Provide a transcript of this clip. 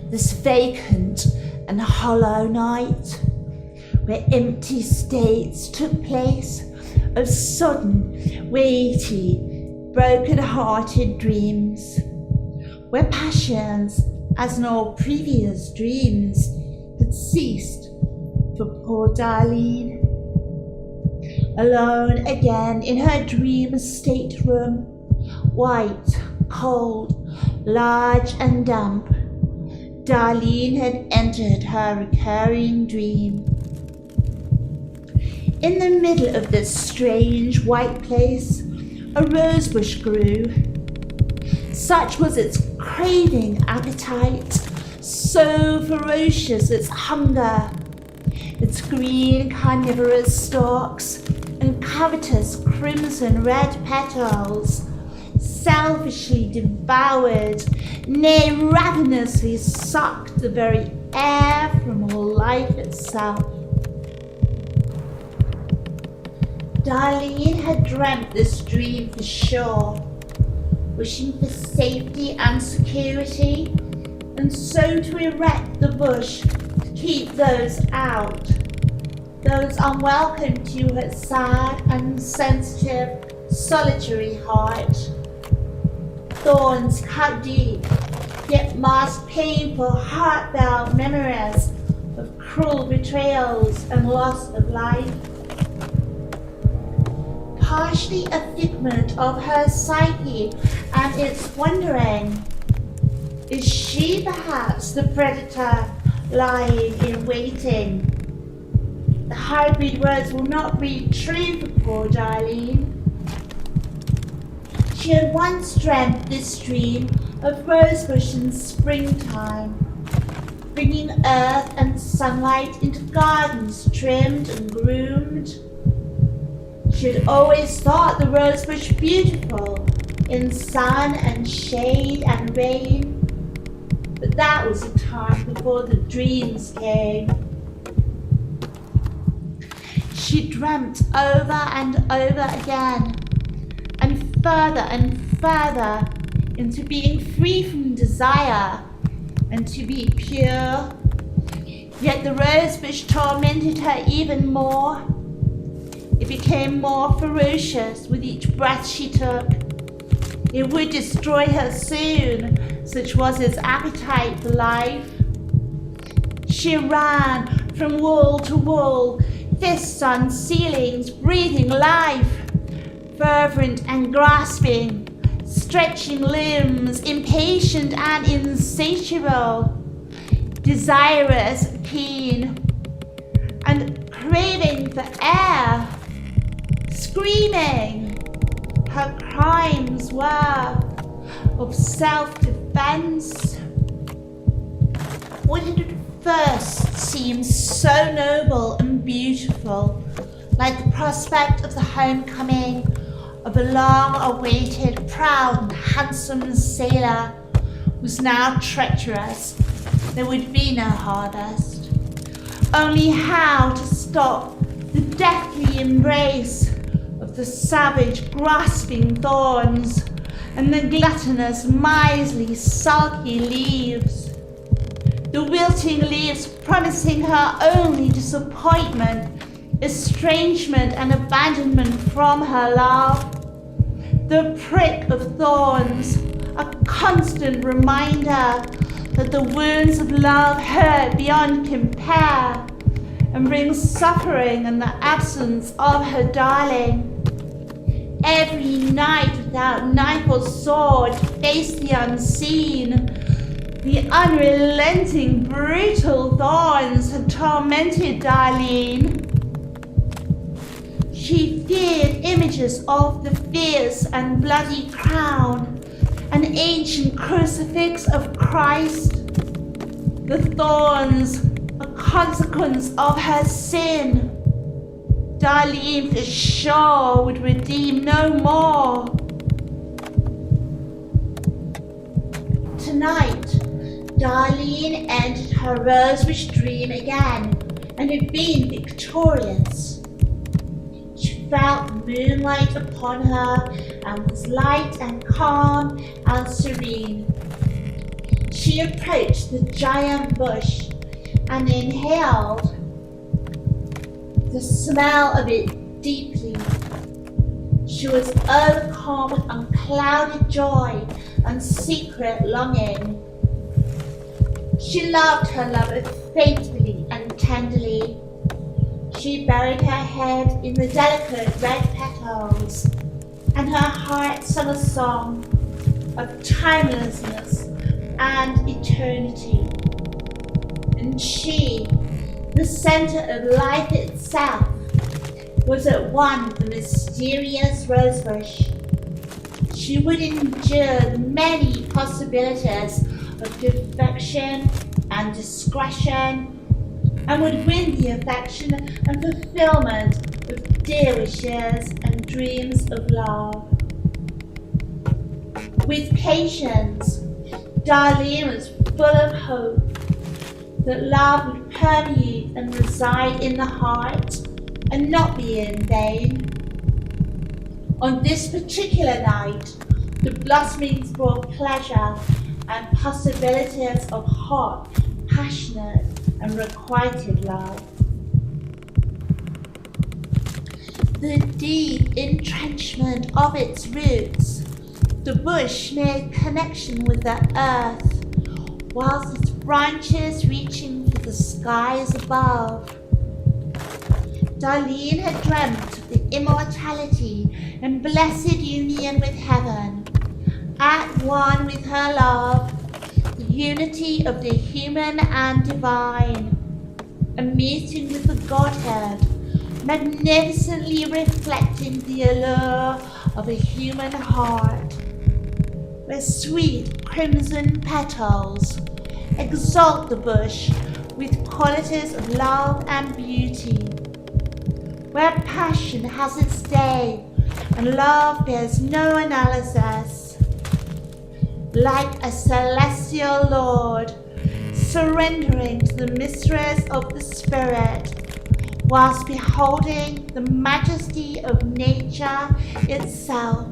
this vacant and hollow night, where empty states took place of sudden, weighty, broken-hearted dreams, where passions, as in all previous dreams, had ceased for poor Darlene. Alone again in her dream stateroom, white, cold, large and damp, Darlene had entered her recurring dream. In the middle of this strange white place, a rosebush grew. Such was its craving appetite, so ferocious its hunger. Its green carnivorous stalks and covetous crimson red petals selfishly devoured, nay, ravenously sucked the very air from all life itself. Darlene had dreamt this dream for sure, wishing for safety and security, and so to erect the bush to keep those out, those unwelcome to her sad and sensitive, solitary heart. Thorns cut deep, yet masked painful, heartfelt memories of cruel betrayals and loss of life. Partially a figment of her psyche and its wondering. Is she perhaps the predator lying in waiting? The hybrid words will not read true for poor Darlene. She had once dreamt this dream of rosebush in springtime, bringing earth and sunlight into gardens trimmed and groomed. She had always thought the rosebush beautiful in sun and shade and rain, but that was a time before the dreams came. She dreamt over and over again, and further into being free from desire and to be pure. Yet the rosebush tormented her even more. It became more ferocious with each breath she took. It would destroy her soon, such was its appetite for life. She ran from wall to wall, fists on ceilings, breathing life, fervent and grasping, stretching limbs, impatient and insatiable, desirous, keen, and craving for air, screaming. Her crimes were of self-defense. What had at first seemed so noble and beautiful, like the prospect of the homecoming of a long-awaited, proud and handsome sailor, was now treacherous. There would be no harvest. Only how to stop the deathly embrace of the savage, grasping thorns and the gluttonous, miserly, sulky leaves. The wilting leaves promising her only disappointment, estrangement and abandonment from her love. The prick of thorns, a constant reminder that the wounds of love hurt beyond compare and bring suffering in the absence of her darling. Every night without knife or sword to face the unseen, the unrelenting, brutal thorns had tormented Darlene. She feared images of the fierce and bloody crown, an ancient crucifix of Christ. The thorns, a consequence of her sin. Darlene for sure would redeem no more. Tonight, Darlene entered her rosebush dream again and had been victorious. She felt moonlight upon her and was light and calm and serene. She approached the giant bush and inhaled the smell of it deeply. She was overcome with unclouded joy and secret longing. She loved her lover faithfully and tenderly. She buried her head in the delicate red petals, and her heart sung a song of timelessness and eternity. And she, the center of life itself, was at one with the mysterious rosebush. She would endure the many possibilities of perfection and discretion, and would win the affection and fulfillment of dear wishes and dreams of love. With patience, Darlene was full of hope that love would permeate and reside in the heart and not be in vain. On this particular night, the blossomings brought pleasure and possibilities of hot, passionate, and requited love. The deep entrenchment of its roots, the bush made connection with the earth, whilst its branches reaching for the skies above. Darlene had dreamt of the immortality and blessed union with heaven, at one with her love, the unity of the human and divine, a meeting with the Godhead, magnificently reflecting the allure of a human heart, where sweet crimson petals exalt the bush with qualities of love and beauty, where passion has its day and love bears no analysis, like a celestial Lord surrendering to the mysteries of the Spirit, whilst beholding the majesty of nature itself.